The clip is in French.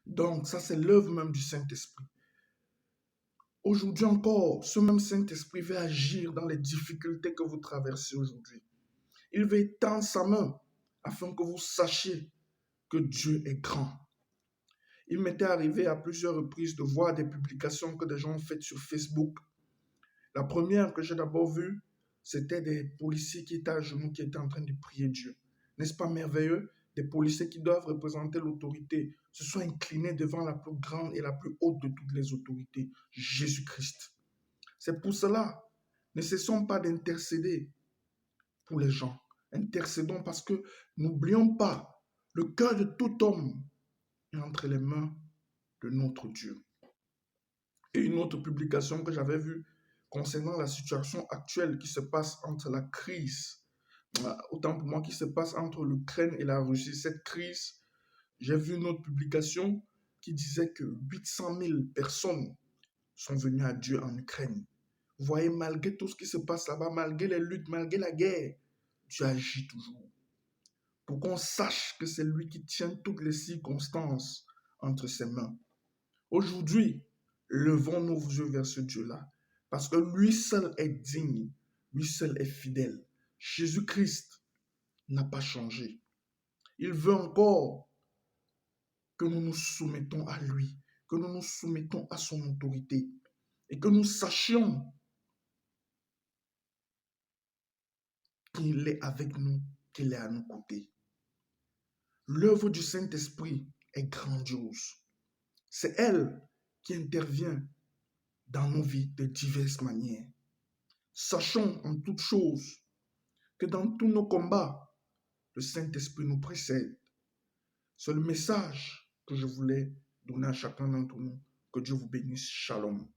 Donc, ça, c'est l'œuvre même du Saint-Esprit. Aujourd'hui encore, ce même Saint-Esprit veut agir dans les difficultés que vous traversez aujourd'hui. Il veut étendre sa main afin que vous sachiez que Dieu est grand. Il m'était arrivé à plusieurs reprises de voir des publications que des gens ont faites sur Facebook. La première que j'ai d'abord vue, c'était des policiers qui étaient à genoux, qui étaient en train de prier Dieu. N'est-ce pas merveilleux? Des policiers qui doivent représenter l'autorité se sont inclinés devant la plus grande et la plus haute de toutes les autorités, Jésus-Christ. C'est pour cela, ne cessons pas d'intercéder pour les gens. Intercédons parce que n'oublions pas, le cœur de tout homme est entre les mains de notre Dieu. Et une autre publication que j'avais vue concernant la situation actuelle qui se passe entre la crise, autant pour moi qui se passe entre l'Ukraine et la Russie, cette crise, j'ai vu une autre publication qui disait que 800 000 personnes sont venues à Dieu en Ukraine. Vous voyez, malgré tout ce qui se passe là-bas, malgré les luttes, malgré la guerre, Dieu agit toujours. Pour qu'on sache que c'est lui qui tient toutes les circonstances entre ses mains. Aujourd'hui, levons nos yeux vers ce Dieu-là, parce que lui seul est digne, lui seul est fidèle. Jésus-Christ n'a pas changé. Il veut encore que nous nous soumettons à lui, que nous nous soumettons à son autorité et que nous sachions qu'il est avec nous, qu'il est à nos côtés. L'œuvre du Saint-Esprit est grandiose. C'est elle qui intervient dans nos vies de diverses manières. Sachons en toutes choses que dans tous nos combats, le Saint-Esprit nous précède. C'est le message que je voulais donner à chacun d'entre nous. Que Dieu vous bénisse. Shalom.